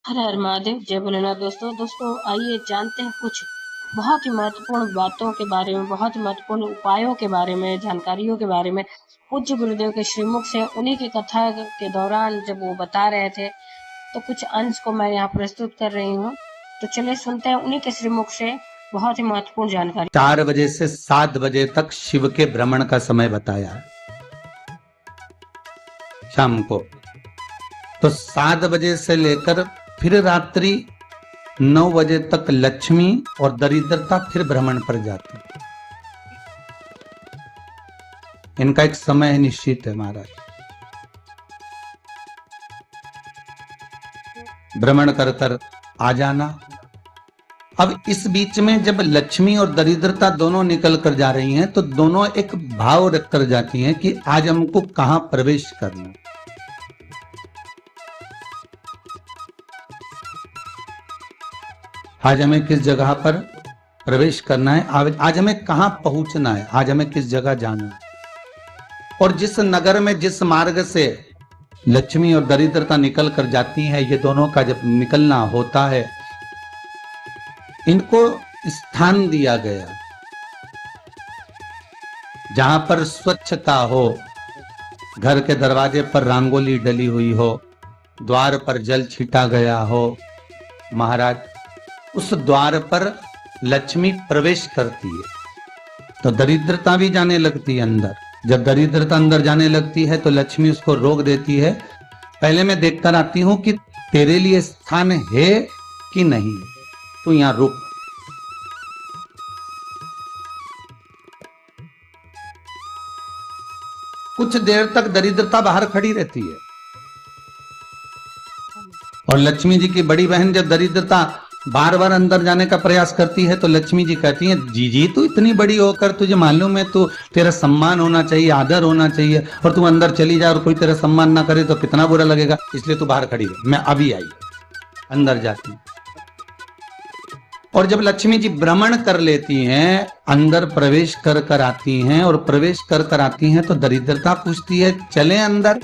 हर हर महादेव, जय भोलेनाथ। दोस्तों आइए जानते हैं कुछ बहुत ही महत्वपूर्ण बातों के बारे में, बहुत ही महत्वपूर्ण उपायों के बारे में, जानकारियों के बारे में। पूज्य गुरुदेव के श्रीमुख से उन्हीं की कथा के दौरान जब वो बता रहे थे, तो कुछ अंश को मैं यहाँ प्रस्तुत कर रही हूँ। तो चलिए सुनते हैं उन्हीं के श्रीमुख से बहुत ही महत्वपूर्ण जानकारी। 4 बजे से 7 बजे तक शिव के भ्रमण का समय बताया है शाम को। तो 7 बजे से लेकर फिर रात्रि 9 बजे तक लक्ष्मी और दरिद्रता फिर भ्रमण पर जाती। इनका एक समय निश्चित है महाराज, भ्रमण कर कर आ जाना। अब इस बीच में जब लक्ष्मी और दरिद्रता दोनों निकल कर जा रही हैं, तो दोनों एक भाव रख कर जाती हैं कि आज हमको कहां प्रवेश करना। आज हमें किस जगह पर प्रवेश करना है, आज हमें कहां पहुंचना है, आज हमें किस जगह जाना है। और जिस नगर में जिस मार्ग से लक्ष्मी और दरिद्रता निकल कर जाती है, ये दोनों का जब निकलना होता है, इनको स्थान दिया गया जहां पर स्वच्छता हो, घर के दरवाजे पर रंगोली डली हुई हो, द्वार पर जल छिटा गया हो। महाराज, उस द्वार पर लक्ष्मी प्रवेश करती है तो दरिद्रता भी जाने लगती है अंदर। जब दरिद्रता अंदर जाने लगती है तो लक्ष्मी उसको रोक देती है। पहले मैं देखकर आती हूं कि तेरे लिए स्थान है कि नहीं, तू यहां रुक। कुछ देर तक दरिद्रता बाहर खड़ी रहती है और लक्ष्मी जी की बड़ी बहन जब दरिद्रता बार बार अंदर जाने का प्रयास करती है तो लक्ष्मी जी कहती हैं, जीजी तू इतनी बड़ी होकर तुझे मालूम है, तू तेरा सम्मान होना चाहिए, आदर होना चाहिए, और तू अंदर चली जा और कोई तेरा सम्मान ना करे तो कितना बुरा लगेगा, इसलिए तू बाहर खड़ी है। मैं अभी आई, अंदर जाती। और जब लक्ष्मी जी भ्रमण कर लेती हैं, अंदर प्रवेश कर कर आती हैं, और प्रवेश कर कर आती हैं तो दरिद्रता पूछती है चले अंदर।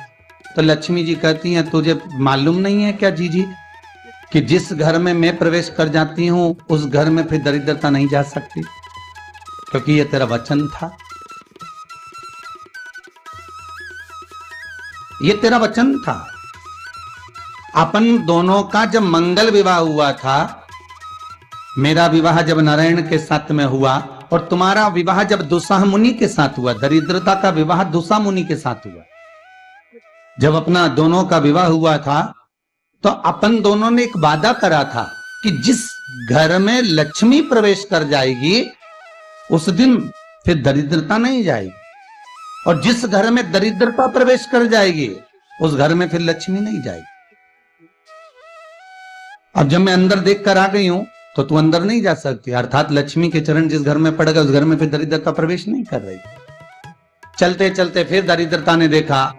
तो लक्ष्मी जी कहती हैं, तुझे मालूम नहीं है क्या जीजी कि जिस घर में मैं प्रवेश कर जाती हूं उस घर में फिर दरिद्रता नहीं जा सकती, क्योंकि ये तेरा वचन था, ये तेरा वचन था। अपन दोनों का जब मंगल विवाह हुआ था, मेरा विवाह जब नारायण के साथ में हुआ और तुम्हारा विवाह जब दुसाह मुनि के साथ हुआ, दरिद्रता का विवाह दुसा मुनि के साथ हुआ। जब अपना दोनों का विवाह हुआ था तो अपन दोनों ने एक वादा करा था कि जिस घर में लक्ष्मी प्रवेश कर जाएगी उस दिन फिर दरिद्रता नहीं जाएगी, और जिस घर में दरिद्रता प्रवेश कर जाएगी उस घर में फिर लक्ष्मी नहीं जाएगी। अब जब मैं अंदर देख कर आ गई हूं तो तू अंदर नहीं जा सकती, अर्थात लक्ष्मी के चरण जिस घर में पड़ गए उस घर में फिर दरिद्रता प्रवेश नहीं कर रही। चलते चलते फिर दरिद्रता ने देखा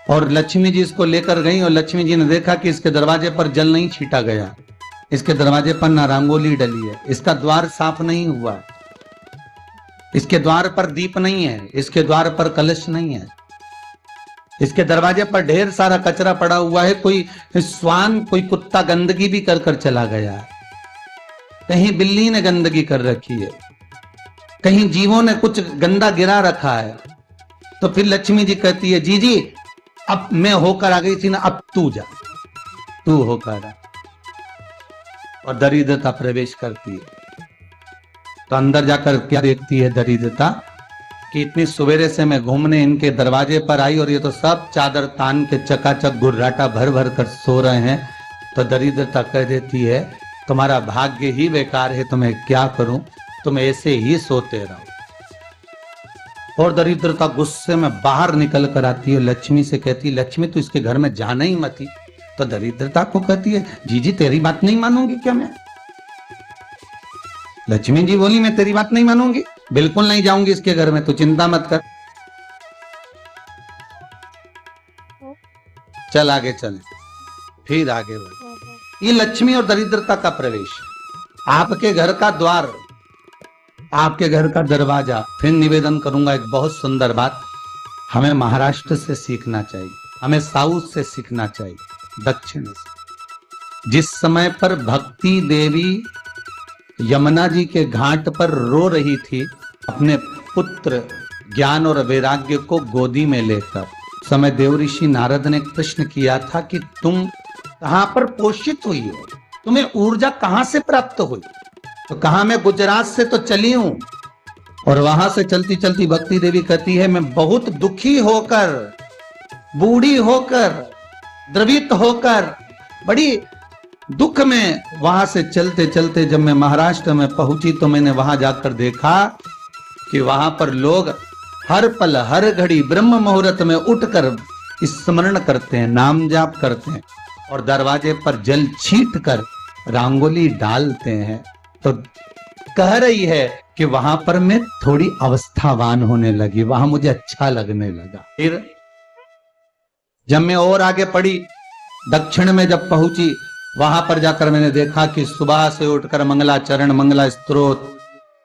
और लक्ष्मी जी इसको लेकर गई, और लक्ष्मी जी ने देखा कि इसके दरवाजे पर जल नहीं छीटा गया, इसके दरवाजे पर ना रंगोली डली है, इसका द्वार साफ नहीं हुआ, इसके द्वार पर दीप नहीं है, इसके द्वार पर कलश नहीं है, इसके दरवाजे पर ढेर सारा कचरा पड़ा हुआ है, कोई श्वान कोई कुत्ता गंदगी भी कर कर चला गया है, कहीं बिल्ली ने गंदगी कर रखी है, कहीं जीवों ने कुछ गंदा गिरा रखा है। तो फिर लक्ष्मी जी कहती है, जी जी अब मैं होकर आ गई थी ना, अब तू जा, तू होकर आ। और दरिद्रता प्रवेश करती है तो अंदर जाकर क्या देखती है दरिद्रता कि इतनी सवेरे से मैं घूमने इनके दरवाजे पर आई और ये तो सब चादर तान के चकाचक गुर्राटा भर भर कर सो रहे हैं। तो दरिद्रता कह देती है, तुम्हारा भाग्य ही बेकार है, तुम्हें क्या करूं, तुम ऐसे ही सोते रहो। और दरिद्रता गुस्से में बाहर निकल कर आती है, लक्ष्मी से कहती है, लक्ष्मी तू इसके घर में जाना ही मत ही। तो दरिद्रता को कहती है, जीजी तेरी बात नहीं मानूंगी क्या मैं? लक्ष्मी जी बोली, मैं तेरी बात नहीं मानूंगी, बिल्कुल नहीं जाऊंगी इसके घर में, तू चिंता मत कर, चल आगे चले। फिर आगे बढ़े। ये लक्ष्मी और दरिद्रता का प्रवेश, आपके घर का द्वार, आपके घर का दरवाजा। फिर निवेदन करूंगा एक बहुत सुंदर बात, हमें महाराष्ट्र से सीखना चाहिए, हमें साउथ से सीखना चाहिए, दक्षिण से। जिस समय पर भक्ति देवी यमुना जी के घाट पर रो रही थी अपने पुत्र ज्ञान और वैराग्य को गोदी में लेकर, समय देवऋषि नारद ने प्रश्न किया था कि तुम कहां पर पोषित हुई हो, तुम्हें ऊर्जा कहां से प्राप्त हुई? तो कहा मैं गुजरात से तो चली हूं। और वहां से चलती चलती भक्ति देवी कहती है मैं बहुत दुखी होकर, बूढ़ी होकर, द्रवित होकर, बड़ी दुख में वहां से चलते चलते जब मैं महाराष्ट्र में पहुंची तो मैंने वहां जाकर देखा कि वहां पर लोग हर पल हर घड़ी ब्रह्म मुहूर्त में उठकर स्मरण करते हैं, नाम जाप करते हैं और दरवाजे पर जल छींट कर रंगोली डालते हैं। तो कह रही है कि वहां पर मैं थोड़ी अवस्थावान होने लगी, वहां मुझे अच्छा लगने लगा। फिर जब मैं और आगे पढ़ी, दक्षिण में जब पहुंची, वहां पर जाकर मैंने देखा कि सुबह से उठकर मंगलाचरण, मंगला स्तोत्र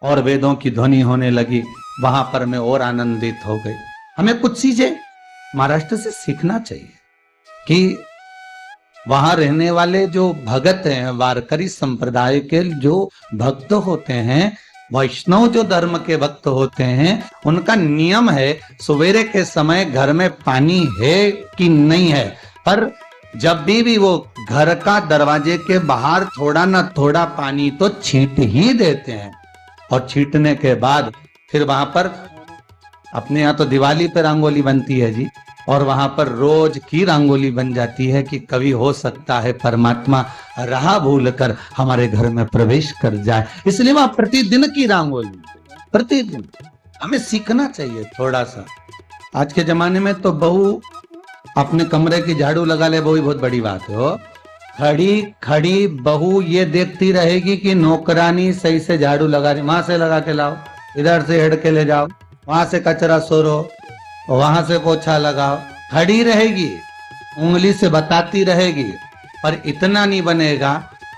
और वेदों की ध्वनि होने लगी। वहां पर मैं और आनंदित हो गई। हमें कुछ चीजें महाराष्ट्र से सीखना चाहिए कि वहां रहने वाले जो भगत हैं, वारकरी संप्रदाय के जो भक्त होते हैं, वैष्णव जो धर्म के भक्त होते हैं, उनका नियम है सवेरे के समय घर में पानी है कि नहीं है, पर जब भी वो घर का दरवाजे के बाहर थोड़ा ना थोड़ा पानी तो छींट ही देते हैं। और छींटने के बाद फिर वहां पर अपने यहाँ तो दिवाली पे रंगोली बनती है जी, और वहां पर रोज की रंगोली बन जाती है कि कभी हो सकता है परमात्मा राह भूल कर हमारे घर में प्रवेश कर जाए, इसलिए वहां प्रतिदिन की रंगोली, प्रतिदिन हमें सीखना चाहिए थोड़ा सा। आज के जमाने में तो बहू अपने कमरे की झाड़ू लगा ले, वो ही बहुत बड़ी बात है। हो खड़ी खड़ी बहू ये देखती रहेगी कि नौकरानी सही से झाड़ू लगा रही, वहां से लगा के लाओ, इधर से हेड के ले जाओ, वहां से कचरा सोरो, वहां से पोछा लगाओ, खड़ी रहेगी, उंगली से बताती रहेगी, पर इतना नहीं बनेगा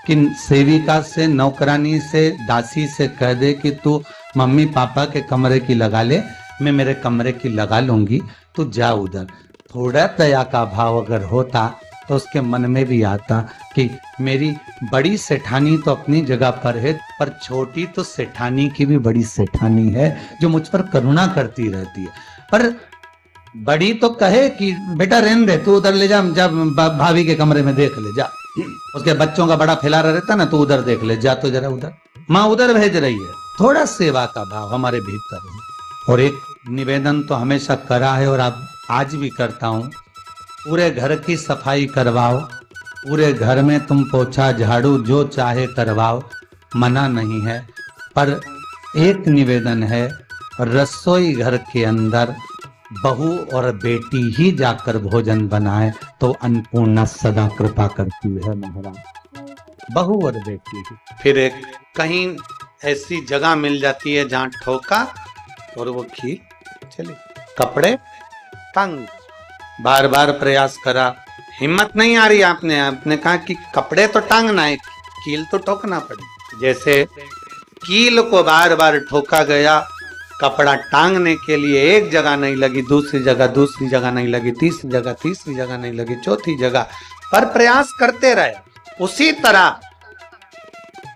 कि सेविका से, नौकरानी से, दासी से कह दे कि तू मम्मी पापा के कमरे की लगा ले, मैं मेरे कमरे की लगा लूंगी, तू जा उधर। थोड़ा दया का भाव अगर होता तो उसके मन में भी आता कि मेरी बड़ी सेठानी तो अपनी जगह पर है, पर छोटी तो सेठानी की भी बड़ी सेठानी है जो मुझ पर करुणा करती रहती है। पर बड़ी तो कहे कि बेटा रहने दे, तू उधर ले जा, जब भाभी के कमरे में देख ले जा, उसके बच्चों का बड़ा फैलारा रहता ना, तू उधर देख ले जा, तो जरा उधर माँ उधर भेज रही है। थोड़ा सेवा का भाव हमारे भीतर है। और एक निवेदन तो हमेशा करा है और अब आज भी करता हूँ, पूरे घर की सफाई करवाओ, पूरे घर में तुम पोछा झाड़ू जो चाहे करवाओ, मना नहीं है, पर एक निवेदन है, रसोई घर के अंदर बहू और बेटी ही जाकर भोजन बनाए तो अन्नपूर्णा सदा कृपा करती है महाराज, बहू और बेटी ही। फिर एक कहीं ऐसी जगह मिल जाती है जहां ठोका और वो खीर चली, कपड़े तंग, बार बार प्रयास करा, हिम्मत नहीं आ रही, आपने कहा कि कपड़े तो टांगना है, कील तो ठोकना पड़े। जैसे कील को बार बार ठोका गया, कपड़ा टांगने के लिए एक जगह नहीं लगी, दूसरी जगह नहीं लगी, तीसरी जगह नहीं लगी, चौथी जगह पर प्रयास करते रहे। उसी तरह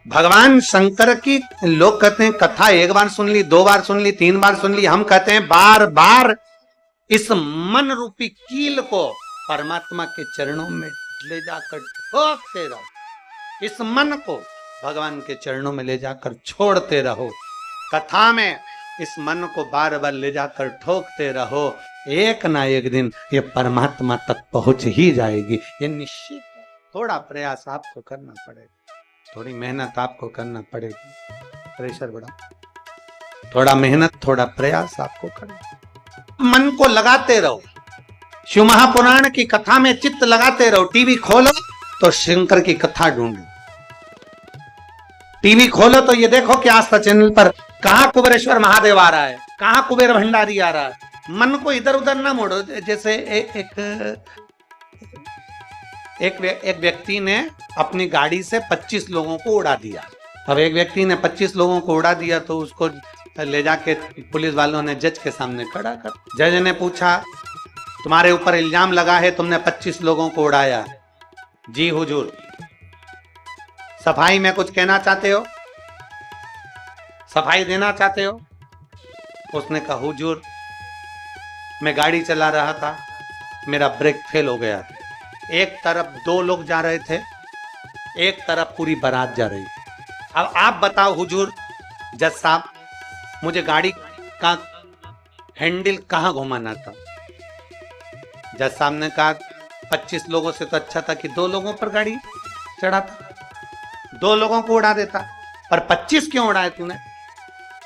भगवान शंकर की लोग कहते हैं कथा एक बार सुन ली, दो बार सुन ली, तीन बार सुन ली, हम कहते हैं बार बार इस मन रूपी कील को परमात्मा के चरणों में ले जाकर ठोकते रहो, इस मन को भगवान के चरणों में ले जाकर छोड़ते रहो। कथा में इस मन को बार बार ले जाकर ठोकते रहो, एक ना एक दिन ये परमात्मा तक पहुंच ही जाएगी, ये निश्चित है। थोड़ा प्रयास आपको करना पड़ेगा, थोड़ी मेहनत आपको करना पड़ेगी, प्रेशर बढ़ा, थोड़ा मेहनत थोड़ा प्रयास आपको करना, मन को लगाते रहो, शिव महापुराण की कथा में चित्त लगाते रहो। टीवी खोलो तो शंकर की कथा ढूंढो, टीवी खोलो तो ये देखो कि आस्था चैनल पर कहां कुबेरेश्वर महादेव आ रहा है, कहां कुबेर भंडारी आ रहा है। मन को इधर उधर ना मोड़ो। जैसे एक व्यक्ति ने अपनी गाड़ी से 25 लोगों को उड़ा दिया। अब एक व्यक्ति ने 25 लोगों को उड़ा दिया तो उसको ले जाके पुलिस वालों ने जज के सामने खड़ा कर, जज ने पूछा तुम्हारे ऊपर इल्जाम लगा है तुमने 25 लोगों को उड़ाया। जी हुजूर। सफाई में कुछ कहना चाहते हो? सफाई देना चाहते हो? उसने कहा हुजूर, मैं गाड़ी चला रहा था, मेरा ब्रेक फेल हो गया। एक तरफ 2 लोग जा रहे थे, एक तरफ पूरी बारात जा रही थी। अब आप बताओ हुजूर जज साहब, मुझे गाड़ी का हैंडल कहां घुमाना था? जज साहब ने कहा 25 लोगों से तो अच्छा था कि 2 लोगों पर गाड़ी चढ़ाता, 2 लोगों को उड़ा देता, पर 25 क्यों उड़ाए तूने?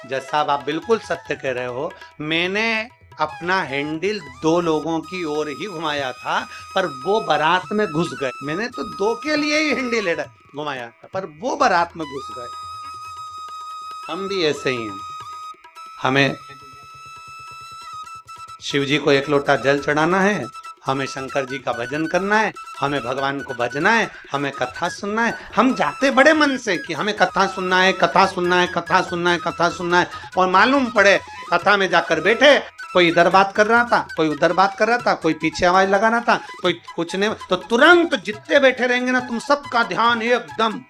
जज साहब आप बिल्कुल सत्य कह रहे हो, मैंने अपना हैंडल 2 लोगों की ओर ही घुमाया था, पर वो बारात में घुस गए। मैंने तो 2 के लिए ही हैंडल घुमाया था, पर वो बारात में घुस गए। हम भी ऐसे ही हैं। हमें शिव जी को 1 लोटा जल चढ़ाना है, हमें शंकर जी का भजन करना है, हमें भगवान को भजना है, हमें कथा सुनना है। हम जाते बड़े मन से कि हमें कथा सुनना है, कथा सुनना है, कथा सुनना है, कथा सुनना है, और मालूम पड़े कथा में जाकर बैठे, कोई इधर बात कर रहा था, कोई उधर बात कर रहा था, कोई पीछे आवाज लगा रहा था, कोई कुछ नहीं, तो तुरंत जितने बैठे रहेंगे ना, तुम सबका ध्यान एकदम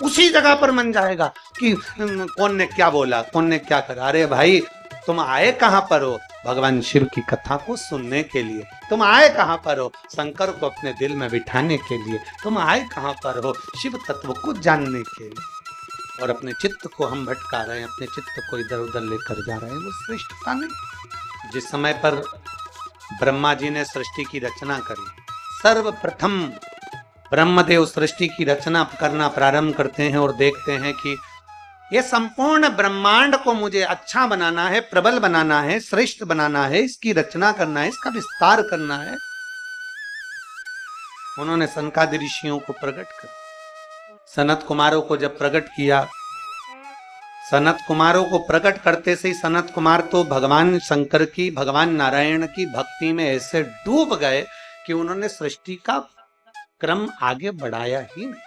उसी जगह पर मन जाएगा कि कौन ने क्या बोला, कौन ने क्या करा। अरे भाई, तुम आए कहां पर हो? भगवान शिव की कथा को सुनने के लिए। तुम आए कहां पर हो? शंकर को अपने दिल में बिठाने के लिए। तुम आए कहां पर हो? शिव तत्व को जानने के लिए। और अपने चित्त को हम भटका रहे हैं, अपने चित्त को इधर उधर लेकर जा रहे हैं, वो श्रेष्ठता नहीं। जिस समय पर ब्रह्मा जी ने सृष्टि की रचना करी, सर्वप्रथम ब्रह्मदेव सृष्टि की रचना करना प्रारंभ करते हैं और देखते हैं कि ये संपूर्ण ब्रह्मांड को मुझे अच्छा बनाना है, प्रबल बनाना है, श्रेष्ठ बनाना है, इसकी रचना करना है, इसका विस्तार करना है। उन्होंने सनकादि ऋषियों को प्रकट कर, सनत कुमारों को जब प्रकट किया, सनत कुमारों को प्रकट करते से ही सनत कुमार तो भगवान शंकर की, भगवान नारायण की भक्ति में ऐसे डूब गए कि उन्होंने सृष्टि का क्रम आगे बढ़ाया ही नहीं।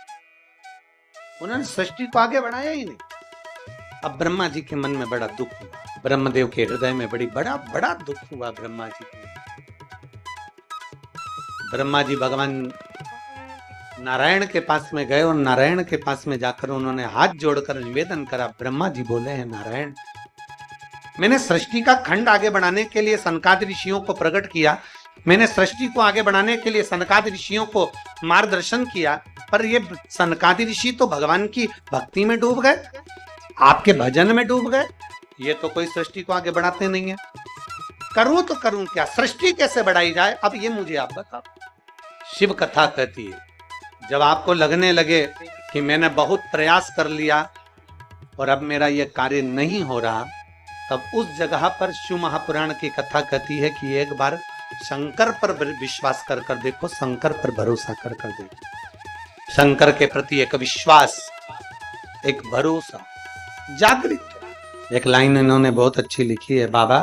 उन्होंने सृष्टि को आगे बढ़ाया ही नहीं। अब ब्रह्मा जी के मन में बड़ा दुख हुआ, ब्रह्मदेव के हृदय में बड़ा दुख हुआ ब्रह्मा जी के। ब्रह्मा जी भगवान नारायण के पास में गए और नारायण के पास में जाकर उन्होंने हाथ जोड़कर निवेदन करा। ब्रह्मा जी बोले हैं, नारायण, मैंने सृष्टि का खंड आगे बढ़ाने के लिए सनकादि ऋषियों को प्रकट किया, मैंने सृष्टि को आगे बढ़ाने के लिए सनकादि ऋषियों को मार्गदर्शन किया, पर ये सनकादि ऋषि तो भगवान की भक्ति में डूब गए, आपके भजन में डूब गए, ये तो कोई सृष्टि को आगे बढ़ाते नहीं है। करूं तो करूं क्या, सृष्टि कैसे बढ़ाई जाए, अब ये मुझे आप बताओ। शिव कथा कहती है, जब आपको लगने लगे कि मैंने बहुत प्रयास कर लिया और अब मेरा यह कार्य नहीं हो रहा, तब उस जगह पर शिव महापुराण की कथा कहती है कि एक बार शंकर पर विश्वास कर कर देखो, शंकर पर भरोसा कर कर देखो। शंकर के प्रति एक विश्वास, एक भरोसा जागृत। एक लाइन इन्होंने बहुत अच्छी लिखी है, बाबा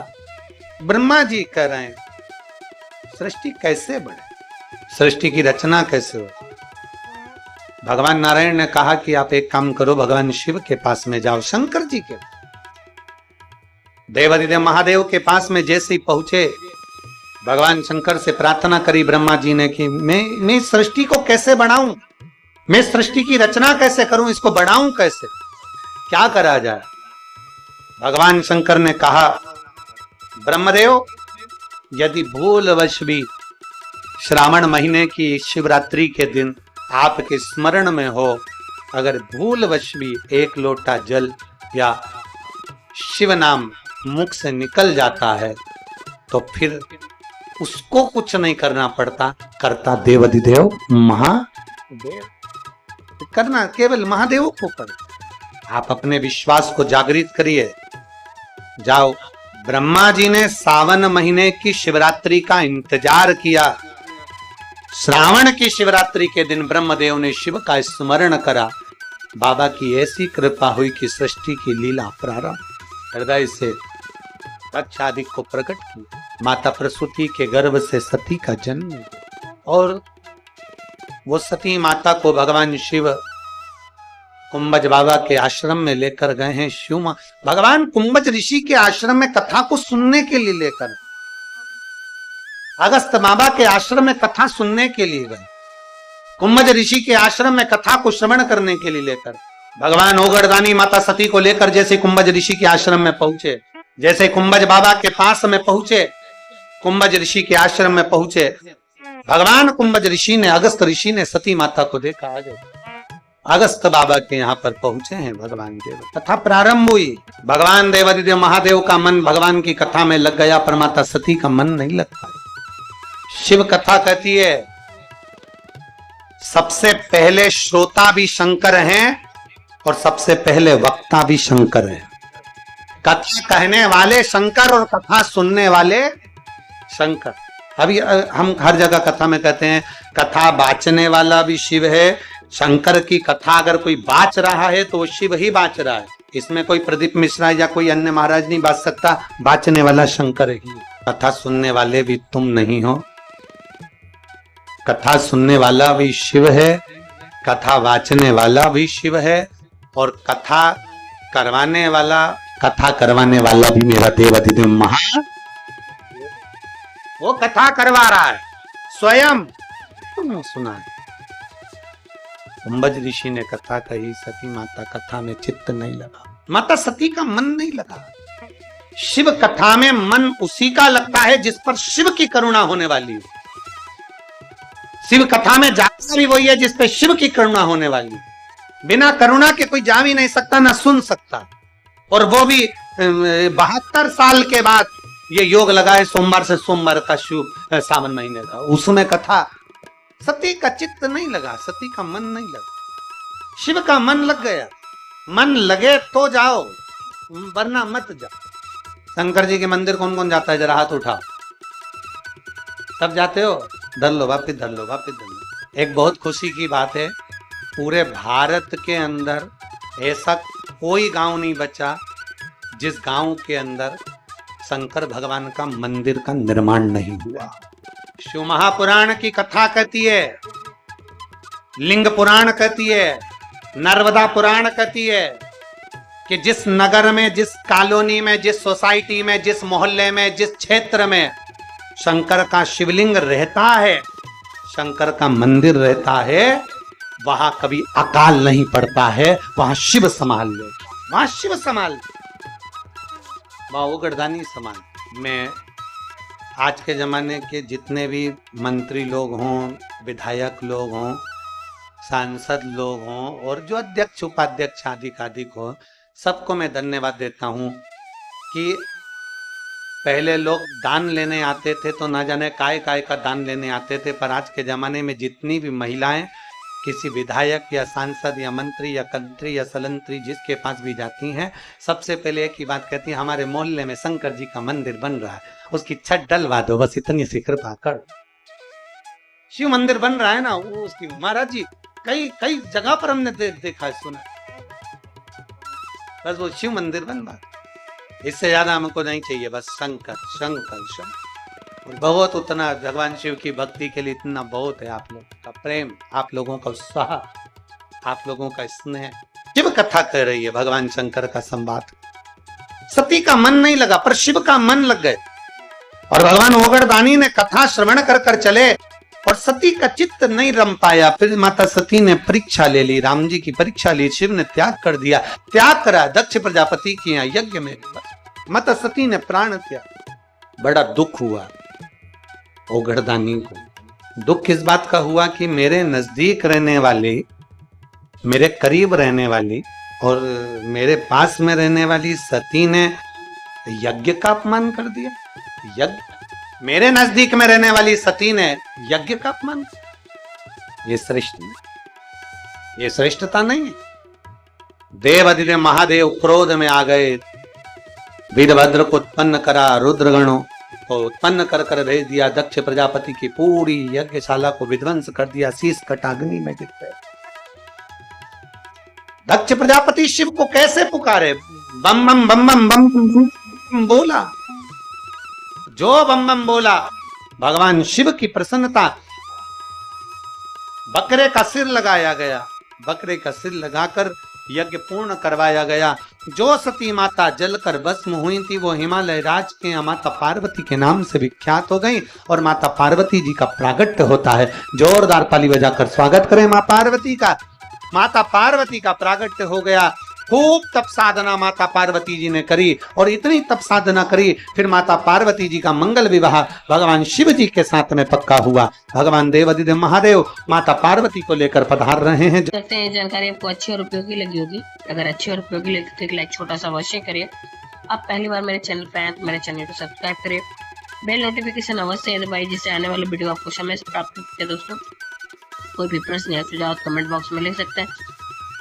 ब्रह्मा जी कह रहे हैं सृष्टि कैसे बढ़े, सृष्टि की रचना कैसे हो। भगवान नारायण ने कहा कि आप एक काम करो, भगवान शिव के पास में जाओ, शंकर जी के। देवाधिदेव महादेव के पास में जैसे ही पहुंचे, भगवान शंकर से प्रार्थना करी ब्रह्मा जी ने कि मैं सृष्टि को कैसे बढ़ाऊं, मैं सृष्टि की रचना कैसे करूं, इसको बढ़ाऊं कैसे, क्या करा जाए। भगवान शंकर ने कहा, ब्रह्मदेव, यदि भूलवश भी श्रावण महीने की शिवरात्रि के दिन आपके स्मरण में हो, अगर भूलवश भी 1 लोटा जल या शिव नाम मुख से निकल जाता है, तो फिर उसको कुछ नहीं करना पड़ता, करता देवाधिदेव महादेव, करना केवल महादेव को पड़ता। आप अपने विश्वास को जागृत करिए, जाओ। ब्रह्मा जी ने सावन महीने की शिवरात्रि का इंतजार किया। श्रावण की शिवरात्रि के दिन ब्रह्मदेव ने शिव का स्मरण करा। बाबा की ऐसी कृपा हुई कि सृष्टि की लीला प्रारंभ, हृदय से दक्षादिक को प्रकट की। माता प्रसूति के गर्भ से सती का जन्म, और वो सती माता को भगवान शिव कुंभज बाबा के आश्रम में लेकर गए हैं। शिव भगवान कुंभज ऋषि के आश्रम में कथा को सुनने के लिए लेकर, अगस्त बाबा के आश्रम में कथा सुनने के लिए गए। कुंभज ऋषि के आश्रम में कथा को श्रवण करने के लिए लेकर भगवान ओगड़दानी माता सती को लेकर जैसे कुंभज ऋषि के आश्रम में पहुंचे, जैसे कुंभज बाबा के पास में पहुंचे, कुंभज ऋषि के आश्रम में पहुंचे, भगवान कुंभज ऋषि ने, अगस्त ऋषि ने सती माता को देखा। आ गए, अगस्त बाबा के यहाँ पर पहुंचे हैं भगवान देव। कथा प्रारंभ हुई, भगवान देवादिदेव महादेव का मन भगवान की कथा में लग गया, पर माता सती का मन नहीं लग पाया। शिव कथा कहती है सबसे पहले श्रोता भी शंकर हैं और सबसे पहले वक्ता भी शंकर हैं। कथा कहने वाले शंकर और कथा सुनने वाले शंकर। अभी हम हर जगह कथा में कहते हैं कथा बाचने वाला भी शिव है। शंकर की कथा अगर कोई बाच रहा है तो वो शिव ही बाच रहा है, इसमें कोई प्रदीप मिश्रा या कोई अन्य महाराज नहीं बाच सकता, बाचने वाला शंकर ही। कथा सुनने वाले भी तुम नहीं हो, कथा सुनने वाला भी शिव है, कथा वाचने वाला भी शिव है, और कथा करवाने वाला भी मेरा देवाधिदेव महा, वो कथा करवा रहा है स्वयं। तुमने सुना है कुंभज ऋषि ने कथा कही, सती माता कथा में चित्त नहीं लगा, माता सती का मन नहीं लगा। शिव कथा में मन उसी का लगता है जिस पर शिव की करुणा होने वाली है। शिव कथा में जाता भी वही है जिस पे शिव की करुणा होने वाली है। बिना करुणा के कोई जा भी नहीं सकता, ना सुन सकता। और वो भी 72 साल के बाद ये योग लगा है सोमवार से सोमवार का शुभ सावन महीने का, उसमें कथा। सती का चित्त नहीं लगा, सती का मन नहीं लगा। शिव का मन लग गया। मन लगे तो जाओ, वरना मत जाओ। शंकर जी के मंदिर कौन कौन जाता है, जरा हाथ उठाओ। सब जाते हो? धर लो, वापिस धर लो, वापिस धर लो। एक बहुत खुशी की बात है, पूरे भारत के अंदर ऐसा कोई गांव नहीं बचा जिस गांव के अंदर शंकर भगवान का मंदिर का निर्माण नहीं हुआ। शिव महापुराण की कथा कहती है, लिंग पुराण कहती है, नर्मदा पुराण कहती है कि जिस नगर में, जिस कॉलोनी में, जिस सोसाइटी में, जिस मोहल्ले में, जिस क्षेत्र में शंकर का शिवलिंग रहता है, शंकर का मंदिर रहता है, वहां कभी अकाल नहीं पड़ता है। वहां शिव संभाल ले, वहां शिव संभाल, वहां ओगड़दानी संभाल। मैं आज के जमाने के जितने भी मंत्री लोग हों, विधायक लोग हों, सांसद लोग हों, और जो अध्यक्ष उपाध्यक्ष आदि हो, सबको मैं धन्यवाद देता हूं कि पहले लोग दान लेने आते थे तो ना जाने काय का दान लेने आते थे, पर आज के जमाने में जितनी भी महिलाएं किसी विधायक या सांसद या मंत्री या कंत्री या सलंत्री जिसके पास भी जाती हैं, सबसे पहले एक ही बात कहती है, हमारे मोहल्ले में शंकर जी का मंदिर बन रहा है, उसकी छत डलवा दो, बस इतनी सी कृपा कर। शिव मंदिर बन रहा है ना, वो उसकी महाराज जी कई जगह पर हमने देखा है, सुना, बस वो शिव मंदिर बन रहा, इससे ज्यादा हमको नहीं चाहिए, बस शंकर शंकर शंकर। बहुत उतना भगवान शिव की भक्ति के लिए इतना बहुत है, आप लोगों का प्रेम, आप लोगों का उत्साह, आप लोगों का स्नेह। शिव कथा कर रही है भगवान शंकर का संवाद। सती का मन नहीं लगा पर शिव का मन लग गए, और भगवान ओगड़दानी ने कथा श्रवण कर कर चले और सती का चित्त नहीं रम पाया। फिर माता सती ने परीक्षा ले ली, राम जी की परीक्षा ली, शिव ने त्याग कर दिया, त्याग करा दक्ष प्रजापति के यहाँ यज्ञ में, माता सती ने प्राण त्याग। बड़ा दुख हुआ ओगड़दानी को। दुख इस बात का हुआ कि मेरे नजदीक रहने वाली, मेरे करीब रहने वाली और मेरे पास में रहने वाली सती ने यज्ञ का अपमान कर दिया। यज्ञ, मेरे नजदीक में रहने वाली सती ने यज्ञ का अपमान, ये श्रेष्ठ नहीं, ये श्रेष्ठता नहीं है। देवाधिदेव महादेव क्रोध में आ गए, वीरभद्र को उत्पन्न करा, रुद्रगणों को उत्पन्न कर कर भेज दिया, दक्ष प्रजापति की पूरी यज्ञशाला को विध्वंस कर दिया, शीश कट अग्नि में गिर गए। दक्ष प्रजापति शिव को कैसे पुकारे, बम बम बम बम बम बम बोला, जो बम बम बोला, भगवान शिव की प्रसन्नता। बकरे का सिर लगाया गया, बकरे का सिर लगाकर यज्ञ पूर्ण करवाया गया। जो सती माता जलकर भस्म हुई थी वो हिमालय राज के यहाँ माता पार्वती के नाम से विख्यात हो गई और माता पार्वती जी का प्रागट्य होता है। जोरदार ताली बजाकर स्वागत करें मां पार्वती का। माता पार्वती का प्रागट्य हो गया। खूब तप साधना माता पार्वती जी ने करी और इतनी तप साधना करी, फिर माता पार्वती जी का मंगल विवाह भगवान शिव जी के साथ में पक्का हुआ। भगवान देवाधिदेव महादेव माता पार्वती को लेकर पधार रहे हैं। करते हैं जानकारी आपको अच्छी और उपयोगी लगी होगी। अगर अच्छी और उपयोगी लगी तो एक लाइक छोटा सा अवश्य करिए। आप पहली बार मेरे चैनल पे आए तो मेरे चैनल को सब्सक्राइब करिए, बेल नोटिफिकेशन अवश्य दबाइए जिससे आने वाले वीडियो आपको समय से प्राप्त हो सके। दोस्तों कोई भी प्रश्न या सुझाव कमेंट बॉक्स में लिख सकते हैं।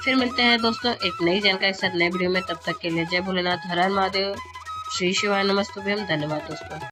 फिर मिलते हैं दोस्तों एक नई जानकारी के साथ नए वीडियो में। तब तक के लिए जय भोलेनाथ, हर हर महादेव, श्री शिवाय नमस्तुभ्यम। धन्यवाद दोस्तों।